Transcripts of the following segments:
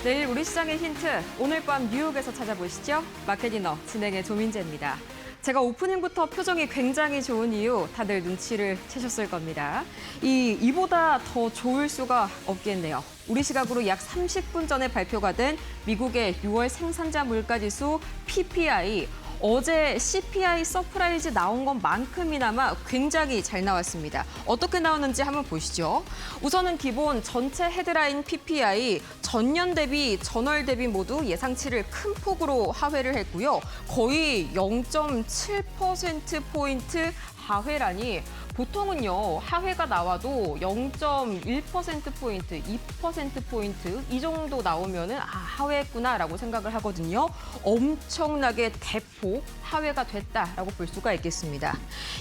내일 우리 시장의 힌트, 오늘 밤 뉴욕에서 찾아보시죠. 마켓디너 진행의 조민재입니다. 제가 오프닝부터 표정이 굉장히 좋은 이유 다들 눈치를 채셨을 겁니다. 이보다 더 좋을 수가 없겠네요. 우리 시각으로 약 30분 전에 발표가 된 미국의 6월 생산자 물가지수 PPI. 어제 CPI 서프라이즈 나온 것만큼이나마 굉장히 잘 나왔습니다. 어떻게 나오는지 한번 보시죠. 우선은 기본 전체 헤드라인 PPI 전년 대비 전월 대비 모두 예상치를 큰 폭으로 하회를 했고요. 거의 0.7%포인트 하회라니 보통은요, 하회가 나와도 0.1%포인트, 2%포인트 이 정도 나오면은 하회했구나라고 생각을 하거든요. 엄청나게 대폭 하회가 됐다라고 볼 수가 있겠습니다.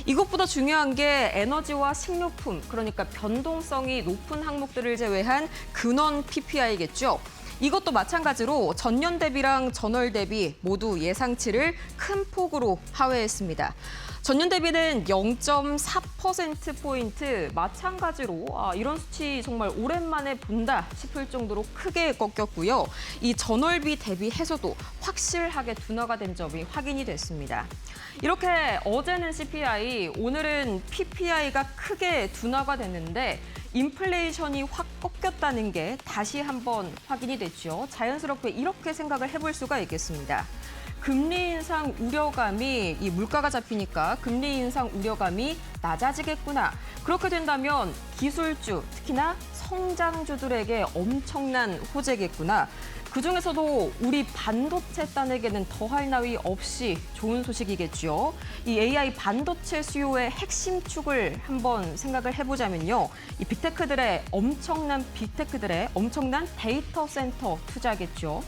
이것보다 중요한 게 에너지와 식료품, 그러니까 변동성이 높은 항목들을 제외한 근원 PPI겠죠. 이것도 마찬가지로 전년 대비랑 전월 대비 모두 예상치를 큰 폭으로 하회했습니다. 전년 대비는 0.4%포인트, 마찬가지로 이런 수치 정말 오랜만에 본다 싶을 정도로 크게 꺾였고요. 이 전월비 대비해서도 확실하게 둔화가 된 점이 확인이 됐습니다. 이렇게 어제는 CPI, 오늘은 PPI가 크게 둔화가 됐는데 인플레이션이 확 꺾였다는 게 다시 한번 확인이 됐죠. 자연스럽게 이렇게 생각을 해볼 수가 있겠습니다. 금리 인상 우려감이 이 물가가 잡히니까 금리 인상 우려감이 낮아지겠구나. 그렇게 된다면 기술주, 특히나 성장주들에게 엄청난 호재겠구나. 그중에서도 우리 반도체 딴에게는 더할 나위 없이 좋은 소식이겠죠. 이 AI 반도체 수요의 핵심 축을 한번 생각을 해보자면요. 이 빅테크들의 엄청난 데이터 센터 투자겠죠.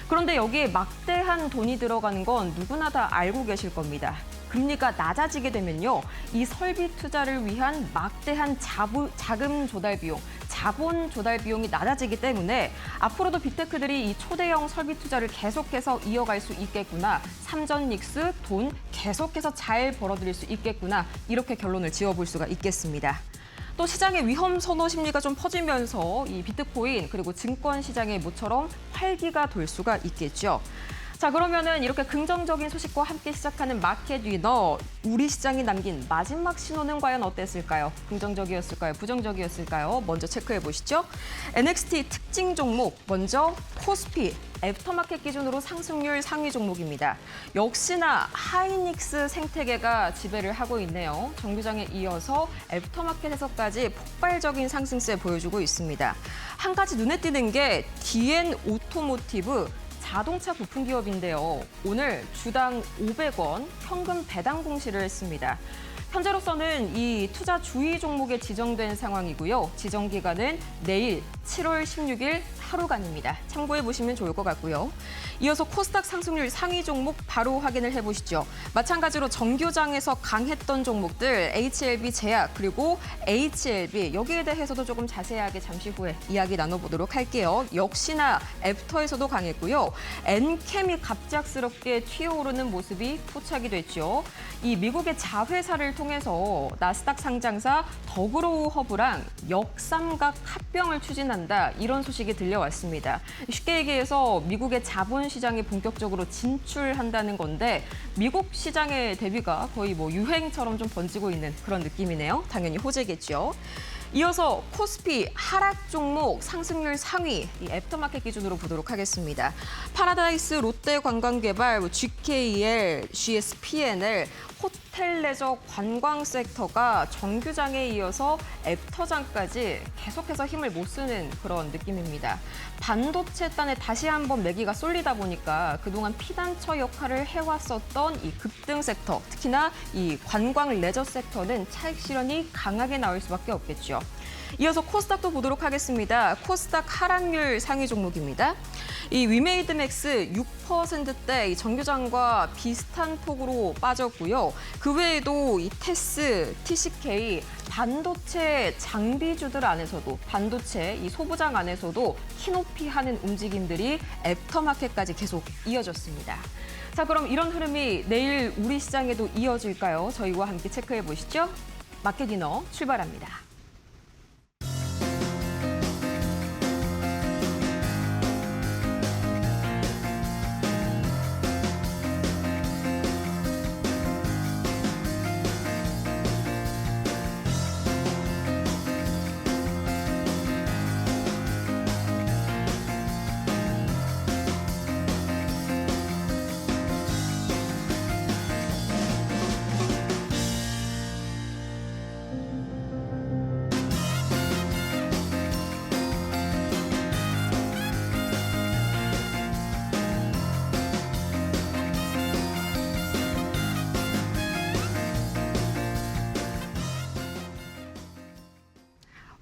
그런데 여기에 막대한 돈이 들어가는 건 누구나 다 알고 계실 겁니다. 금리가 낮아지게 되면요, 이 설비 투자를 위한 막대한 자금 조달 비용, 자본 조달 비용이 낮아지기 때문에 앞으로도 빅테크들이 이 초대형 설비 투자를 계속해서 이어갈 수 있겠구나. 삼전 닉스 돈 계속해서 잘 벌어들일 수 있겠구나. 이렇게 결론을 지어볼 수가 있겠습니다. 또 시장의 위험 선호 심리가 좀 퍼지면서 이 비트코인 그리고 증권 시장의 모처럼 활기가 돌 수가 있겠죠. 자, 그러면은 이렇게 긍정적인 소식과 함께 시작하는 마켓 위너, 우리 시장이 남긴 마지막 신호는 과연 어땠을까요? 긍정적이었을까요? 부정적이었을까요? 먼저 체크해 보시죠. NXT 특징 종목, 먼저 코스피, 애프터마켓 기준으로 상승률 상위 종목입니다. 역시나 하이닉스 생태계가 지배를 하고 있네요. 정규장에 이어서 애프터마켓에서까지 폭발적인 상승세 보여주고 있습니다. 한 가지 눈에 띄는 게 DN 오토모티브, 자동차 부품 기업인데요. 오늘 주당 500원 현금 배당 공시를 했습니다. 현재로서는 이 투자 주의 종목에 지정된 상황이고요. 지정 기간은 내일 7월 16일 하루간입니다. 참고해 보시면 좋을 것 같고요. 이어서 코스닥 상승률 상위 종목 바로 확인을 해보시죠. 마찬가지로 정규장에서 강했던 종목들 HLB 제약 그리고 HLB 여기에 대해서도 조금 자세하게 잠시 후에 이야기 나눠보도록 할게요. 역시나 애프터에서도 강했고요. 엔캠이 갑작스럽게 튀어오르는 모습이 포착이 됐죠. 이 미국의 자회사를 통해서 나스닥 상장사 더그로우 허브랑 역삼각 합병을 추진한다. 이런 소식이 들려왔습니다. 쉽게 얘기해서 미국의 자본시장에 본격적으로 진출한다는 건데 미국 시장의 대비가 거의 유행처럼 좀 번지고 있는 그런 느낌이네요. 당연히 호재겠죠. 이어서 코스피 하락 종목 상승률 상위 이 애프터마켓 기준으로 보도록 하겠습니다. 파라다이스, 롯데관광개발, GKL, GSPNL, 호텔 레저 관광 섹터가 정규장에 이어서 애프터장까지 계속해서 힘을 못 쓰는 그런 느낌입니다. 반도체 딴에 다시 한번 매기가 쏠리다 보니까 그동안 피단처 역할을 해왔었던 이 급등 섹터, 특히나 이 관광 레저 섹터는 차익 실현이 강하게 나올 수밖에 없겠죠. 이어서 코스닥도 보도록 하겠습니다. 코스닥 하락률 상위 종목입니다. 이 위메이드맥스 6%대 정규장과 비슷한 폭으로 빠졌고요. 그 외에도 이 테스, TCK, 반도체 장비주들 안에서도 반도체 이 소부장 안에서도 키높이 하는 움직임들이 애프터마켓까지 계속 이어졌습니다. 자, 그럼 이런 흐름이 내일 우리 시장에도 이어질까요? 저희와 함께 체크해 보시죠. 마켓디너 출발합니다.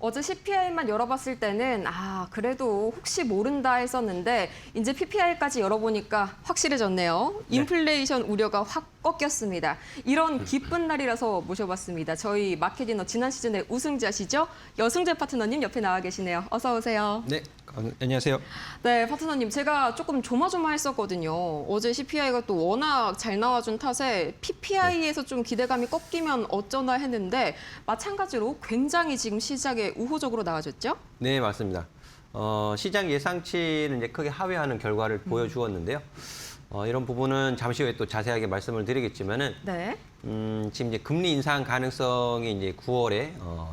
어제 CPI만 열어봤을 때는 그래도 혹시 모른다 했었는데 이제 PPI까지 열어보니까 확실해졌네요. 인플레이션 우려가 확 꺾였습니다. 이런 기쁜 날이라서 모셔봤습니다. 저희 마켓디너 지난 시즌의 우승자시죠? 여승재 파트너님 옆에 나와 계시네요. 어서 오세요. 네, 안녕하세요. 네, 파트너님 제가 조금 조마조마했었거든요. 어제 CPI가 또 워낙 잘 나와준 탓에 PPI에서 좀 기대감이 꺾이면 어쩌나 했는데 마찬가지로 굉장히 지금 시장에 우호적으로 나와줬죠? 네, 맞습니다. 시장 예상치는 이제 크게 하회하는 결과를 보여주었는데요. 이런 부분은 잠시 후에 또 자세하게 말씀을 드리겠지만은 네. 지금 이제 금리 인상 가능성이 이제 9월에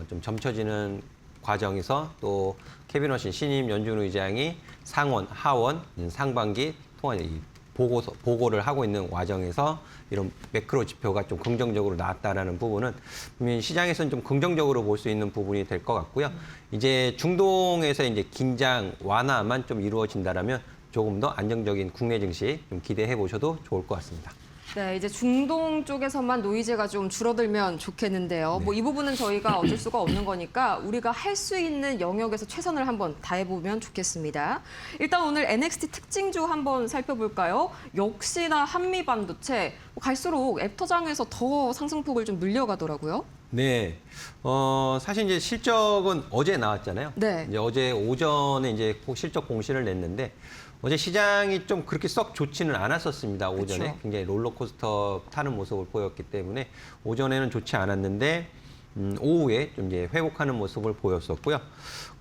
좀 점쳐지는 과정에서 또 케빈 워신 신임 연준 의장이 상원, 하원, 상반기 통한 이 보고를 하고 있는 과정에서 이런 매크로 지표가 좀 긍정적으로 나왔다라는 부분은 시장에서는 좀 긍정적으로 볼 수 있는 부분이 될 것 같고요. 이제 중동에서 이제 긴장 완화만 좀 이루어진다라면 조금 더 안정적인 국내 증시 좀 기대해 보셔도 좋을 것 같습니다. 네, 이제 중동 쪽에서만 노이즈가 좀 줄어들면 좋겠는데요. 뭐 이 부분은 저희가 어쩔 수가 없는 거니까 우리가 할 수 있는 영역에서 최선을 한번 다해보면 좋겠습니다. 일단 오늘 NXT 특징주 한번 살펴볼까요? 역시나 한미 반도체 갈수록 애프터장에서 더 상승폭을 좀 늘려가더라고요. 네, 사실 이제 실적은 어제 나왔잖아요. 네. 이제 어제 오전에 이제 실적 공시를 냈는데 어제 시장이 좀 그렇게 썩 좋지는 않았었습니다. 오전에 그쵸. 굉장히 롤러코스터 타는 모습을 보였기 때문에 오전에는 좋지 않았는데 오후에 좀 이제 회복하는 모습을 보였었고요.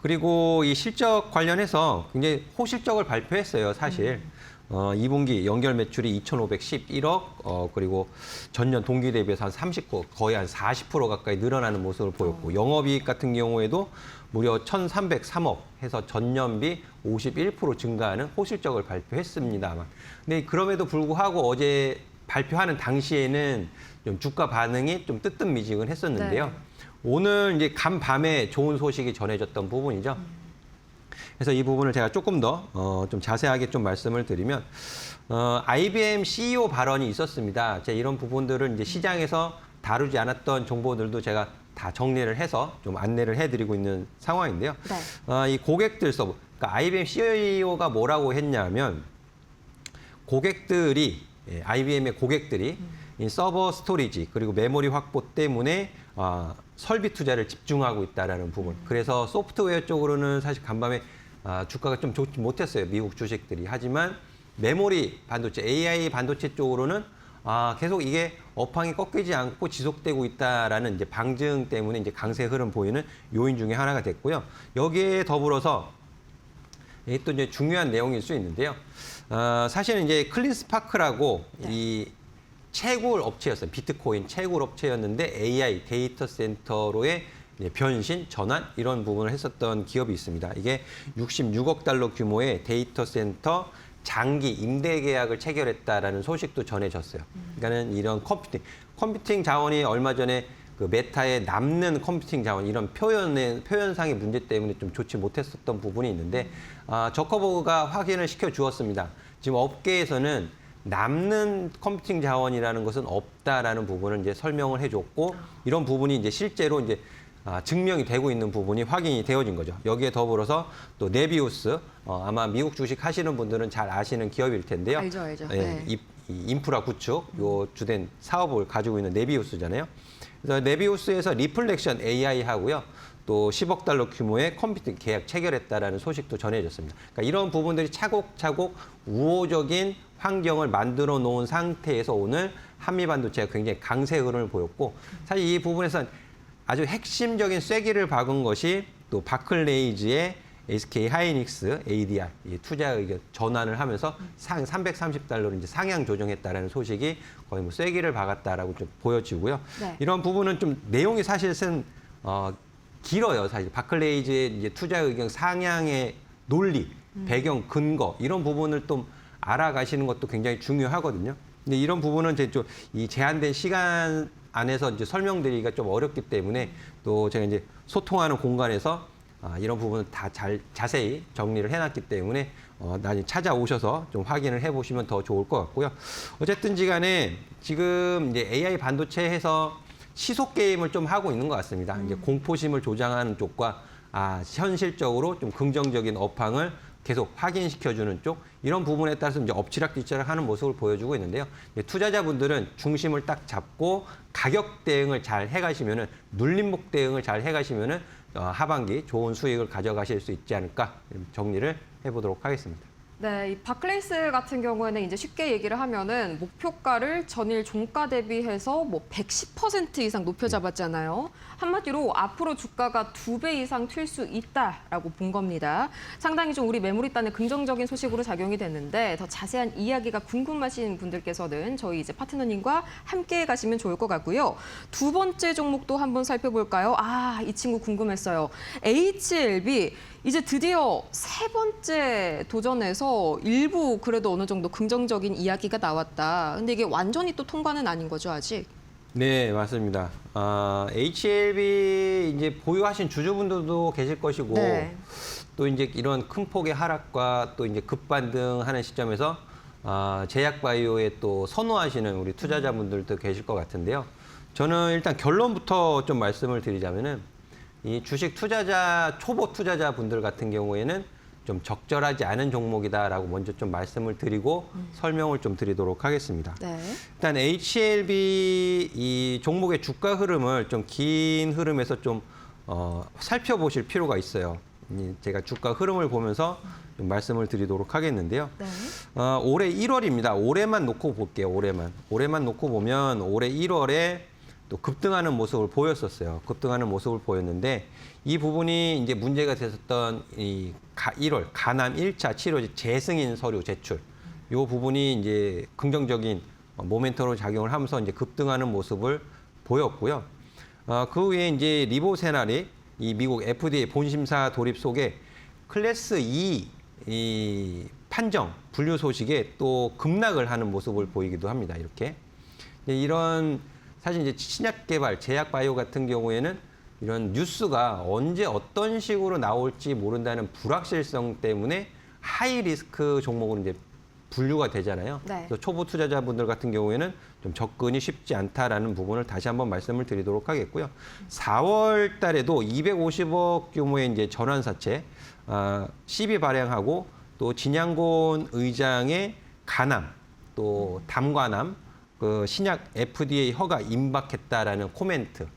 그리고 이 실적 관련해서 굉장히 호실적을 발표했어요, 사실. 2분기 연결 매출이 2,511억, 그리고 전년 동기 대비해서 한 39, 거의 한 40% 가까이 늘어나는 모습을 보였고, 영업이익 같은 경우에도 무려 1,303억 해서 전년비 51% 증가하는 호실적을 발표했습니다만. 근데 그럼에도 불구하고 어제 발표하는 당시에는 좀 주가 반응이 좀 뜨뜻미지근했었는데요. 네. 오늘 이제 간밤에 좋은 소식이 전해졌던 부분이죠. 그래서 이 부분을 제가 조금 더 좀 자세하게 좀 말씀을 드리면 IBM CEO 발언이 있었습니다. 제가 이런 부분들을 이제 시장에서 다루지 않았던 정보들도 제가 다 정리를 해서 좀 안내를 해드리고 있는 상황인데요. 네. 이 고객들 서버, 그러니까 IBM CEO가 뭐라고 했냐면 고객들이 IBM의 고객들이 이 서버 스토리지 그리고 메모리 확보 때문에 설비 투자를 집중하고 있다라는 부분. 그래서 소프트웨어 쪽으로는 사실 간밤에 주가가 좀 좋지 못했어요. 미국 주식들이. 하지만 메모리 반도체, AI 반도체 쪽으로는 계속 이게 업황이 꺾이지 않고 지속되고 있다라는 이제 방증 때문에 이제 강세 흐름 보이는 요인 중에 하나가 됐고요. 여기에 더불어서 이게 또 이제 중요한 내용일 수 있는데요. 사실은 이제 클린스파크라고 이 채굴 업체였어요. 비트코인 채굴 업체였는데 AI 데이터 센터로의 변신, 전환 이런 부분을 했었던 기업이 있습니다. 이게 66억 달러 규모의 데이터 센터 장기 임대 계약을 체결했다라는 소식도 전해졌어요. 그러니까는 이런 컴퓨팅 자원이 얼마 전에 그 메타에 남는 컴퓨팅 자원 이런 표현상의 문제 때문에 좀 좋지 못했었던 부분이 있는데 저커버그가 확인을 시켜 주었습니다. 지금 업계에서는 남는 컴퓨팅 자원이라는 것은 없다라는 부분을 이제 설명을 해줬고 이런 부분이 이제 실제로 이제 증명이 되고 있는 부분이 확인이 되어진 거죠. 여기에 더불어서 또 네비우스, 아마 미국 주식 하시는 분들은 잘 아시는 기업일 텐데요. 알죠. 예, 네. 이 인프라 구축, 요 주된 사업을 가지고 있는 네비우스잖아요. 그래서 네비우스에서 리플렉션 AI 하고요. 또 10억 달러 규모의 컴퓨팅 계약 체결했다라는 소식도 전해졌습니다. 그러니까 이런 부분들이 차곡차곡 우호적인 환경을 만들어 놓은 상태에서 오늘 한미 반도체가 굉장히 강세 흐름을 보였고 사실 이 부분에서 아주 핵심적인 쐐기를 박은 것이 또 바클레이즈의 SK 하이닉스 ADR 투자 의견 전환을 하면서 330달러로 이제 상향 조정했다라는 소식이 거의 뭐 쐐기를 박았다라고 좀 보여지고요. 네. 이런 부분은 좀 내용이 사실은 길어요. 사실 바클레이즈의 이제 투자 의견 상향의 논리, 배경, 근거 이런 부분을 좀 알아가시는 것도 굉장히 중요하거든요. 근데 이런 부분은 이제 좀 이 제한된 시간 안에서 이제 설명드리기가 좀 어렵기 때문에 또 제가 이제 소통하는 공간에서 이런 부분을 다 자세히 정리를 해놨기 때문에 나중에 찾아오셔서 좀 확인을 해보시면 더 좋을 것 같고요. 어쨌든지 간에 지금 이제 AI 반도체에서 시속 게임을 좀 하고 있는 것 같습니다. 이제 공포심을 조장하는 쪽과 현실적으로 좀 긍정적인 업황을 계속 확인시켜주는 쪽 이런 부분에 따라서 이제 엎치락뒤치락 하는 모습을 보여주고 있는데요. 투자자분들은 중심을 딱 잡고 가격 대응을 잘 해가시면은 눌림목 대응을 잘 해가시면은 하반기 좋은 수익을 가져가실 수 있지 않을까 정리를 해보도록 하겠습니다. 네, 이 바클레이스 같은 경우에는 이제 쉽게 얘기를 하면은 목표가를 전일 종가 대비해서 뭐 110% 이상 높여 잡았잖아요. 한마디로 앞으로 주가가 2배 이상 튈 수 있다라고 본 겁니다. 상당히 좀 우리 매물이단에 긍정적인 소식으로 작용이 됐는데 더 자세한 이야기가 궁금하신 분들께서는 저희 이제 파트너님과 함께 가시면 좋을 것 같고요. 두 번째 종목도 한번 살펴볼까요? 이 친구 궁금했어요. HLB. 이제 드디어 세 번째 도전에서 일부 그래도 어느 정도 긍정적인 이야기가 나왔다. 근데 이게 완전히 또 통과는 아닌 거죠, 아직? 네, 맞습니다. HLB 이제 보유하신 주주분들도 계실 것이고 네. 또 이제 이런 큰 폭의 하락과 또 이제 급반등하는 시점에서 제약바이오에 또 선호하시는 우리 투자자분들도 계실 것 같은데요. 저는 일단 결론부터 좀 말씀을 드리자면은 이 주식 투자자, 초보 투자자분들 같은 경우에는 좀 적절하지 않은 종목이다라고 먼저 좀 말씀을 드리고 설명을 좀 드리도록 하겠습니다. 네. 일단 HLB 이 종목의 주가 흐름을 좀 긴 흐름에서 좀 살펴보실 필요가 있어요. 제가 주가 흐름을 보면서 좀 말씀을 드리도록 하겠는데요. 네. 올해 1월입니다. 올해만 놓고 볼게요. 올해만 놓고 보면 올해 1월에 또 급등하는 모습을 보였었어요. 급등하는 모습을 보였는데 이 부분이 이제 문제가 됐었던 이 1월 가남 1차 치료제 재승인 서류 제출 이 부분이 이제 긍정적인 모멘텀으로 작용을 하면서 이제 급등하는 모습을 보였고요. 그 후에 이제 리보세날이 이 미국 FDA 본심사 돌입 속에 클래스 2 이 판정 분류 소식에 또 급락을 하는 모습을 보이기도 합니다. 이렇게 이런 사실 이제 신약 개발, 제약 바이오 같은 경우에는 이런 뉴스가 언제 어떤 식으로 나올지 모른다는 불확실성 때문에 하이 리스크 종목으로 이제 분류가 되잖아요. 네. 그래서 초보 투자자분들 같은 경우에는 좀 접근이 쉽지 않다라는 부분을 다시 한번 말씀을 드리도록 하겠고요. 4월 달에도 250억 규모의 이제 전환사채 CB 발행하고 또 진양곤 의장의 간암, 또 담관암 그 신약 FDA 허가 임박했다라는 코멘트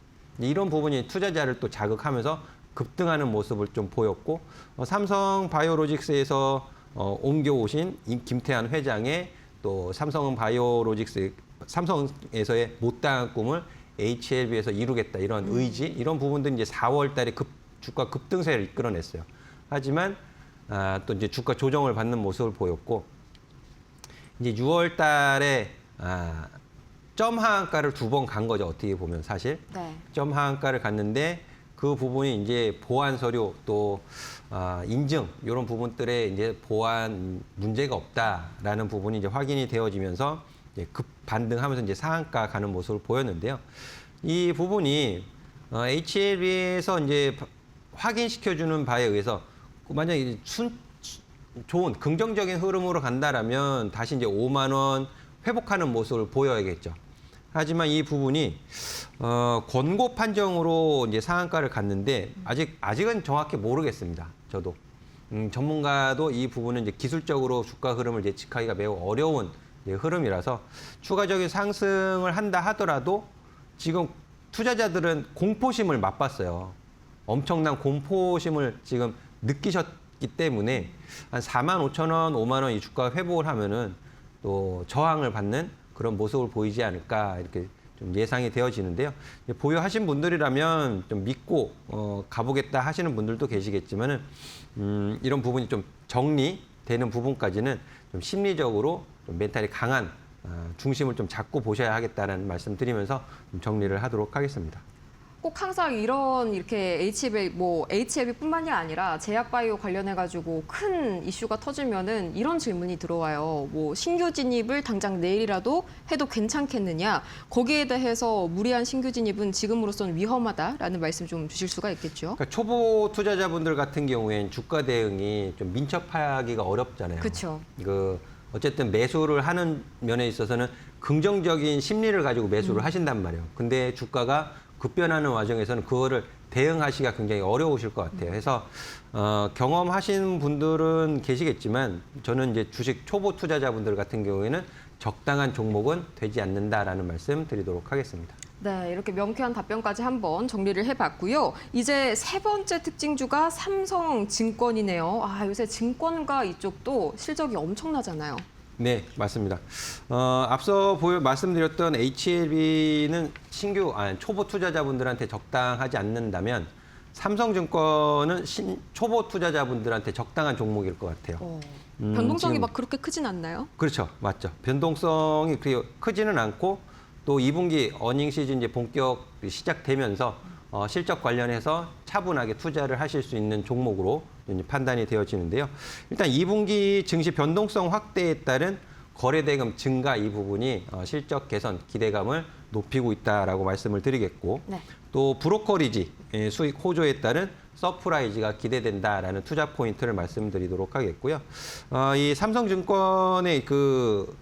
이런 부분이 투자자를 또 자극하면서 급등하는 모습을 좀 보였고 삼성 바이오로직스에서 옮겨오신 김태환 회장의 또 삼성 바이오로직스 삼성에서의 못다한 꿈을 HLB에서 이루겠다 이런 의지 이런 부분들이 이제 4월 달에 주가 급등세를 이끌어냈어요. 하지만 또 이제 주가 조정을 받는 모습을 보였고 이제 6월 달에 점 하한가를 2번 간 거죠. 어떻게 보면 사실. 네. 점 하한가를 갔는데 그 부분이 이제 보안 서류 또 인증 이런 부분들에 이제 보안 문제가 없다라는 부분이 이제 확인이 되어지면서 이제 급 반등하면서 이제 상한가 가는 모습을 보였는데요. 이 부분이 HLB에서 이제 확인시켜주는 바에 의해서 만약에 좋은 긍정적인 흐름으로 간다라면 다시 이제 5만 원 회복하는 모습을 보여야겠죠. 하지만 이 부분이 권고 판정으로 이제 상한가를 갔는데 아직은 정확히 모르겠습니다. 저도 전문가도 이 부분은 이제 기술적으로 주가 흐름을 예측하기가 매우 어려운 흐름이라서 추가적인 상승을 한다 하더라도 지금 투자자들은 공포심을 맛봤어요. 엄청난 공포심을 지금 느끼셨기 때문에 한 45,000원, 5만 원 이 주가 회복을 하면은 또 저항을 받는 그런 모습을 보이지 않을까 이렇게 좀 예상이 되어지는데요. 보유하신 분들이라면 좀 믿고 가보겠다 하시는 분들도 계시겠지만은 이런 부분이 좀 정리되는 부분까지는 좀 심리적으로 좀 멘탈이 강한 중심을 좀 잡고 보셔야 하겠다는 말씀 드리면서 좀 정리를 하도록 하겠습니다. 꼭 항상 이렇게 HLB뿐만이 아니라 제약바이오 관련해가지고 큰 이슈가 터지면은 이런 질문이 들어와요. 뭐 신규 진입을 당장 내일이라도 해도 괜찮겠느냐? 거기에 대해서 무리한 신규 진입은 지금으로서는 위험하다라는 말씀 좀 주실 수가 있겠죠? 그러니까 초보 투자자분들 같은 경우에는 주가 대응이 좀 민첩하기가 어렵잖아요. 그렇죠. 어쨌든 매수를 하는 면에 있어서는 긍정적인 심리를 가지고 매수를 하신단 말이에요. 근데 주가가 급변하는 과정에서는 그거를 대응하시기가 굉장히 어려우실 것 같아요. 그래서 경험하신 분들은 계시겠지만 저는 이제 주식 초보 투자자분들 같은 경우에는 적당한 종목은 되지 않는다라는 말씀 드리도록 하겠습니다. 네, 이렇게 명쾌한 답변까지 한번 정리를 해봤고요. 이제 세 번째 특징주가 삼성증권이네요. 아, 요새 증권가 이쪽도 실적이 엄청나잖아요. 네, 맞습니다. 앞서 말씀드렸던 HLB는 초보 투자자분들한테 적당하지 않는다면 삼성증권은 초보 투자자분들한테 적당한 종목일 것 같아요. 변동성이 지금, 막 그렇게 크진 않나요? 그렇죠, 맞죠. 변동성이 그렇게 크지는 않고 또 2분기 어닝 시즌 이제 본격 시작되면서 실적 관련해서 차분하게 투자를 하실 수 있는 종목으로 이제 판단이 되어지는데요. 일단 2분기 증시 변동성 확대에 따른 거래대금 증가 이 부분이 실적 개선 기대감을 높이고 있다라고 말씀을 드리겠고 네. 또 브로커리지 수익 호조에 따른 서프라이즈가 기대된다라는 투자 포인트를 말씀드리도록 하겠고요. 이 삼성증권의 그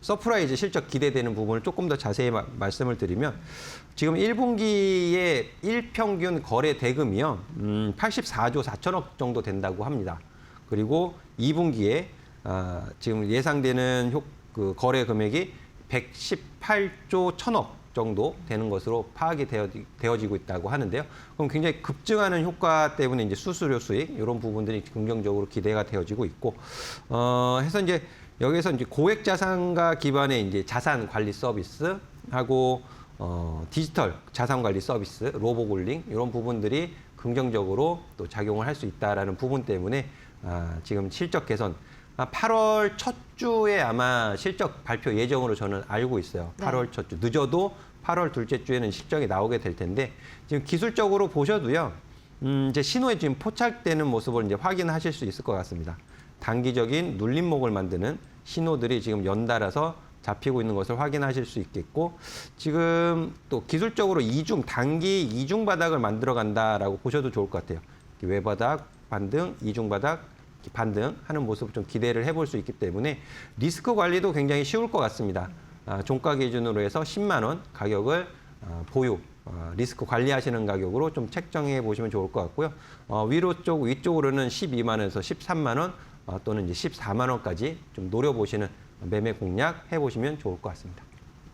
서프라이즈 실적 기대되는 부분을 조금 더 자세히 말씀을 드리면 지금 1분기에 일평균 거래 대금이요. 84조 4천억 정도 된다고 합니다. 그리고 2분기에 지금 예상되는 그 거래 금액이 118조 1천억 정도 되는 것으로 파악이 되어지고 있다고 하는데요. 그럼 굉장히 급증하는 효과 때문에 이제 수수료 수익 이런 부분들이 긍정적으로 기대가 되어지고 있고 해서 이제 여기서 이제 고액 자산가 기반의 이제 자산 관리 서비스하고 디지털 자산 관리 서비스, 로보골링 이런 부분들이 긍정적으로 또 작용을 할 수 있다라는 부분 때문에 지금 실적 개선 8월 첫 주에 아마 실적 발표 예정으로 저는 알고 있어요. 8월 첫 주. 늦어도 8월 둘째 주에는 실적이 나오게 될 텐데 지금 기술적으로 보셔도요. 이제 신호에 지금 포착되는 모습을 이제 확인하실 수 있을 것 같습니다. 단기적인 눌림목을 만드는 신호들이 지금 연달아서 잡히고 있는 것을 확인하실 수 있겠고 지금 또 기술적으로 단기 이중 바닥을 만들어 간다라고 보셔도 좋을 것 같아요. 외바닥 반등, 이중 바닥 반등하는 모습을 좀 기대를 해볼 수 있기 때문에 리스크 관리도 굉장히 쉬울 것 같습니다. 종가 기준으로 해서 10만 원 가격을 보유 리스크 관리하시는 가격으로 좀 책정해 보시면 좋을 것 같고요. 위쪽으로는 12만 원에서 13만 원 또는 이제 14만 원까지 좀 노려보시는 매매 공략 해보시면 좋을 것 같습니다.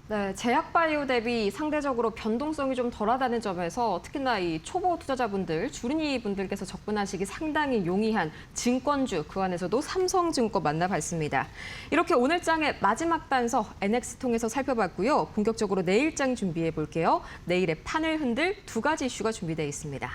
네, 제약바이오 대비 상대적으로 변동성이 좀 덜하다는 점에서 특히나 이 초보 투자자분들, 주린이 분들께서 접근하시기 상당히 용이한 증권주, 그 안에서도 삼성증권 만나봤습니다. 이렇게 오늘 장의 마지막 단서 NX 통해서 살펴봤고요. 본격적으로 내일장 준비해 볼게요. 내일의 판을 흔들 두 가지 이슈가 준비되어 있습니다.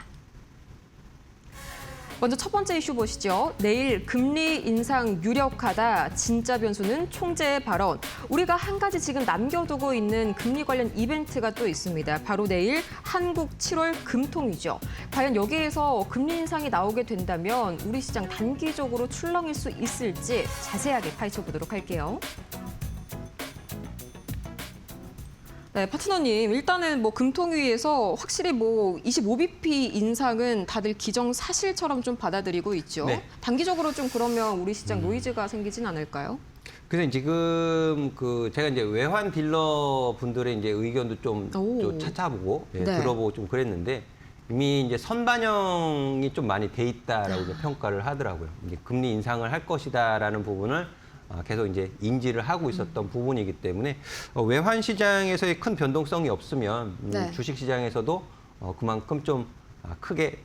먼저 첫 번째 이슈 보시죠. 내일 금리 인상 유력하다. 진짜 변수는 총재의 발언. 우리가 한 가지 지금 남겨두고 있는 금리 관련 이벤트가 또 있습니다. 바로 내일 한국 7월 금통이죠. 과연 여기에서 금리 인상이 나오게 된다면 우리 시장 단기적으로 출렁일 수 있을지 자세하게 파헤쳐 보도록 할게요. 네, 파트너님, 일단은 뭐 금통위에서 확실히 뭐 25bp 인상은 다들 기정사실처럼 좀 받아들이고 있죠. 네. 단기적으로 좀 그러면 우리 시장 노이즈가 생기진 않을까요? 그래서 지금 제가 이제 외환 딜러 분들의 이제 의견도 좀 찾아보고 네. 들어보고 좀 그랬는데 이미 이제 선반영이 좀 많이 돼 있다라고 이제 평가를 하더라고요. 이제 금리 인상을 할 것이다라는 부분을 계속 이제 인지를 하고 있었던 부분이기 때문에 외환 시장에서의 큰 변동성이 없으면 네. 주식 시장에서도 그만큼 좀 크게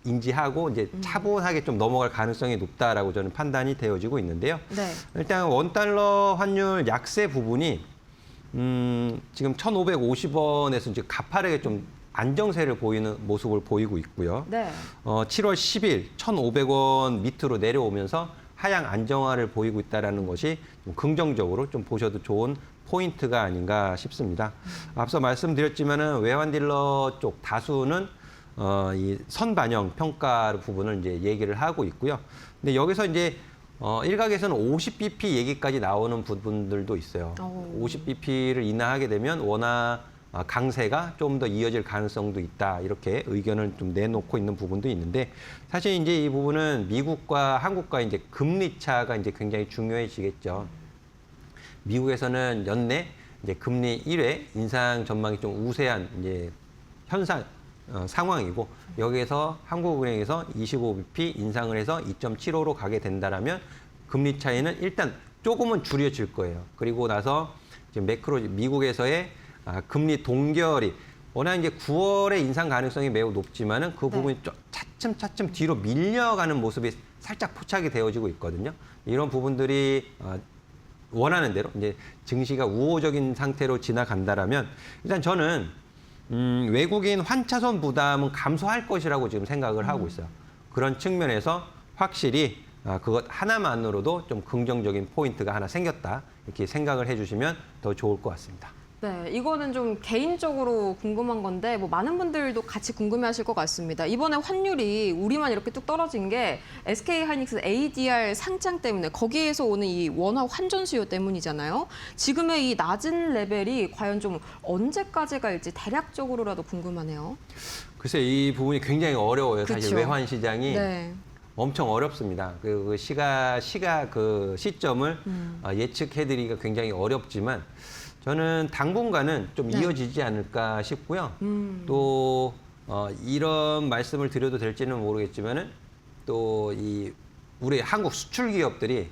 인지하고 이제 차분하게 좀 넘어갈 가능성이 높다라고 저는 판단이 되어지고 있는데요. 네. 일단 원달러 환율 약세 부분이 지금 1,550원에서 이제 가파르게 좀 안정세를 보이는 모습을 보이고 있고요. 네. 7월 10일 1,500원 밑으로 내려오면서 하향 안정화를 보이고 있다는 것이 좀 긍정적으로 좀 보셔도 좋은 포인트가 아닌가 싶습니다. 앞서 말씀드렸지만은 외환 딜러 쪽 다수는 이 선반영 평가 부분을 이제 얘기를 하고 있고요. 근데 여기서 이제 일각에서는 50bp 얘기까지 나오는 부분들도 있어요. 50bp를 인하하게 되면 원화 강세가 좀 더 이어질 가능성도 있다. 이렇게 의견을 좀 내놓고 있는 부분도 있는데 사실 이제 이 부분은 미국과 한국과 이제 금리 차가 이제 굉장히 중요해지겠죠. 미국에서는 연내 이제 금리 1회 인상 전망이 좀 우세한 이제 현상 상황이고 여기에서 한국은행에서 25bp 인상을 해서 2.75로 가게 된다라면 금리 차이는 일단 조금은 줄여질 거예요. 그리고 나서 지금 미국에서의 금리 동결이 워낙 이제 9월에 인상 가능성이 매우 높지만은 그 부분이 차츰 뒤로 밀려가는 모습이 살짝 포착이 되어지고 있거든요. 이런 부분들이 원하는 대로 이제 증시가 우호적인 상태로 지나간다라면 일단 저는 외국인 환차손 부담은 감소할 것이라고 지금 생각을 하고 있어요. 그런 측면에서 확실히 그것 하나만으로도 좀 긍정적인 포인트가 하나 생겼다. 이렇게 생각을 해주시면 더 좋을 것 같습니다. 네, 이거는 좀 개인적으로 궁금한 건데 뭐 많은 분들도 같이 궁금해하실 것 같습니다. 이번에 환율이 우리만 이렇게 뚝 떨어진 게 SK하이닉스 ADR 상장 때문에 거기에서 오는 이 원화 환전 수요 때문이잖아요. 지금의 이 낮은 레벨이 과연 좀 언제까지 갈지 대략적으로라도 궁금하네요. 글쎄 이 부분이 굉장히 어려워요. 사실 그쵸. 외환 시장이 네. 엄청 어렵습니다. 그 시점을 예측해드리기가 굉장히 어렵지만 저는 당분간은 좀 네. 이어지지 않을까 싶고요. 또 이런 말씀을 드려도 될지는 모르겠지만은 또 우리 한국 수출 기업들이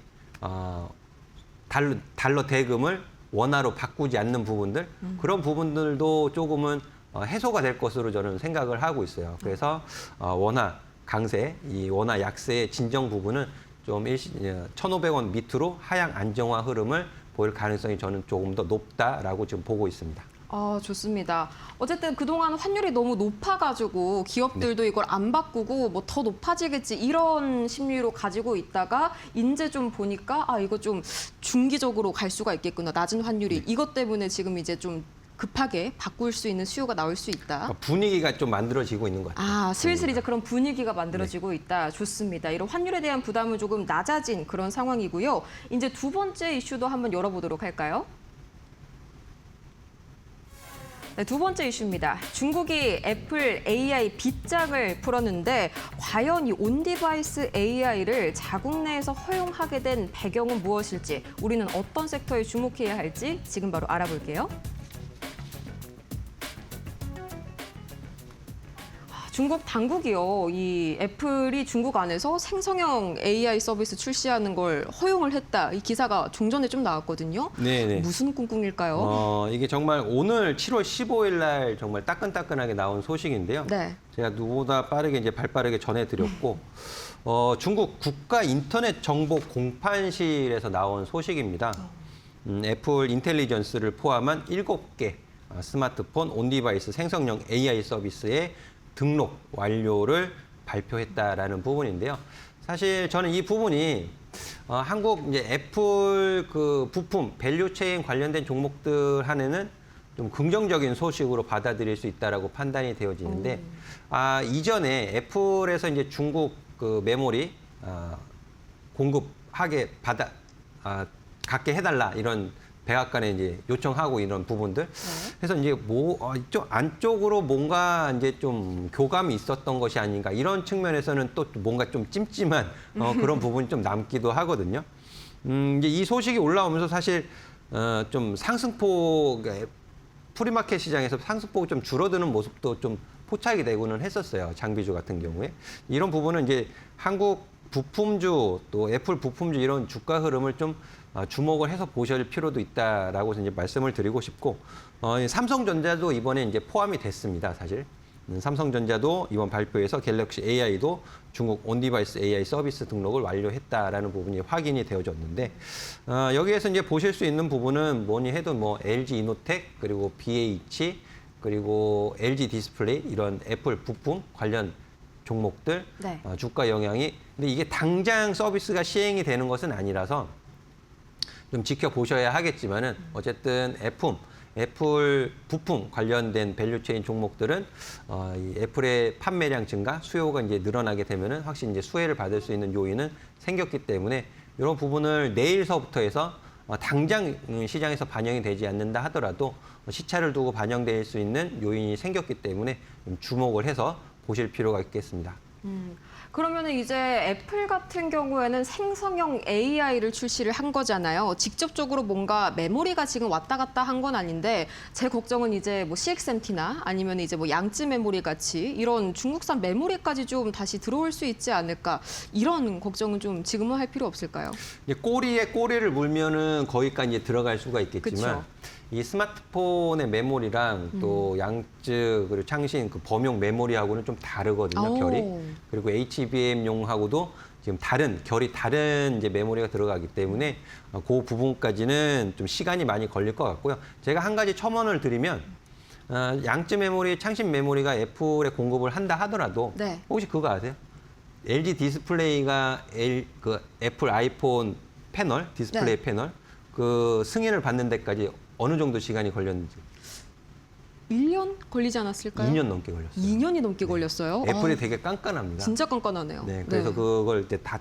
달러 대금을 원화로 바꾸지 않는 부분들 그런 부분들도 조금은 해소가 될 것으로 저는 생각을 하고 있어요. 그래서 원화 강세, 이 원화 약세의 진정 부분은 좀 1,500원 밑으로 하향 안정화 흐름을 보일 가능성이 저는 조금 더 높다라고 지금 보고 있습니다. 좋습니다. 어쨌든 그동안 환율이 너무 높아가지고 기업들도 이걸 안 바꾸고 뭐 더 높아지겠지 이런 심리로 가지고 있다가 이제 좀 보니까 이거 좀 중기적으로 갈 수가 있겠구나. 낮은 환율이 이것 때문에 지금 이제 좀 급하게 바꿀 수 있는 수요가 나올 수 있다. 분위기가 좀 만들어지고 있는 것 같아요. 슬슬 이제 그런 분위기가 만들어지고 있다. 좋습니다. 이런 환율에 대한 부담은 조금 낮아진 그런 상황이고요. 이제 두 번째 이슈도 한번 열어보도록 할까요? 네, 두 번째 이슈입니다. 중국이 애플 AI 빗장을 풀었는데 과연 이 온디바이스 AI를 자국 내에서 허용하게 된 배경은 무엇일지 우리는 어떤 섹터에 주목해야 할지 지금 바로 알아볼게요. 중국 당국이요. 이 애플이 중국 안에서 생성형 AI 서비스 출시하는 걸 허용을 했다. 이 기사가 종전에 좀 나왔거든요. 네네. 무슨 꿍꿍일까요? 이게 정말 오늘 7월 15일 날 정말 따끈따끈하게 나온 소식인데요. 네. 제가 누구보다 빠르게 이제 발빠르게 전해드렸고 중국 국가 인터넷 정보 공판실에서 나온 소식입니다. 애플 인텔리전스를 포함한 7개 스마트폰 온디바이스 생성형 AI 서비스의 등록 완료를 발표했다라는 부분인데요. 사실 저는 이 부분이 한국 이제 애플 그 부품 밸류 체인 관련된 종목들 한에는 좀 긍정적인 소식으로 받아들일 수 있다라고 판단이 되어지는데 이전에 애플에서 이제 중국 그 메모리 공급하게 갖게 해달라 이런 백악관에 이제 요청하고 이런 부분들. 그래서 이제 이쪽 안쪽으로 뭔가 이제 좀 교감이 있었던 것이 아닌가 이런 측면에서는 또 뭔가 좀 찜찜한 그런 부분이 좀 남기도 하거든요. 이제 이 소식이 올라오면서 사실 좀 상승폭 프리마켓 시장에서 상승폭이 좀 줄어드는 모습도 좀 포착이 되고는 했었어요. 장비주 같은 경우에 이런 부분은 이제 한국 부품주 또 애플 부품주 이런 주가 흐름을 좀 주목을 해서 보실 필요도 있다라고 이제 말씀을 드리고 싶고 삼성전자도 이번에 이제 포함이 됐습니다. 사실 삼성전자도 이번 발표에서 갤럭시 AI도 중국 온디바이스 AI 서비스 등록을 완료했다라는 부분이 확인이 되어졌는데 여기에서 이제 보실 수 있는 부분은 뭐니 해도 뭐 LG 이노텍 그리고 BH 그리고 LG 디스플레이 이런 애플 부품 관련 종목들 네. 주가 영향이 근데 이게 당장 서비스가 시행이 되는 것은 아니라서 좀 지켜보셔야 하겠지만은 어쨌든 애플 부품 관련된 밸류체인 종목들은 이 애플의 판매량 증가, 수요가 이제 늘어나게 되면은 확실히 이제 수혜를 받을 수 있는 요인은 생겼기 때문에 이런 부분을 내일서부터 해서 당장 시장에서 반영이 되지 않는다 하더라도 시차를 두고 반영될 수 있는 요인이 생겼기 때문에 좀 주목을 해서 보실 필요가 있겠습니다. 그러면 이제 애플 같은 경우에는 생성형 AI를 출시를 한 거잖아요. 직접적으로 뭔가 메모리가 지금 왔다 갔다 한 건 아닌데 제 걱정은 이제 뭐 CXMT나 아니면 이제 뭐 양쯔 메모리 같이 이런 중국산 메모리까지 좀 다시 들어올 수 있지 않을까 이런 걱정은 좀 지금은 할 필요 없을까요? 이제 꼬리에 꼬리를 물면은 거기까지 이제 들어갈 수가 있겠지만 그쵸. 이 스마트폰의 메모리랑 또 양쯔 그리고 창신 그 범용 메모리하고는 좀 다르거든요, 오. 결이. 그리고 HBM용하고도 지금 결이 다른 이제 메모리가 들어가기 때문에 그 부분까지는 좀 시간이 많이 걸릴 것 같고요. 제가 한 가지 첨언을 드리면 양쯔 메모리, 창신 메모리가 애플에 공급을 한다 하더라도 네. 혹시 그거 아세요? LG 디스플레이가 애플 아이폰 패널, 디스플레이 네. 패널 그 승인을 받는 데까지 어느 정도 시간이 걸렸는지 1년 걸리지 않았을까요? 2년 넘게 걸렸어요. 2년이 넘게 걸렸어요? 애플이 아, 되게 깐깐합니다. 진짜 깐깐하네요. 네, 그래서 그걸 이제 다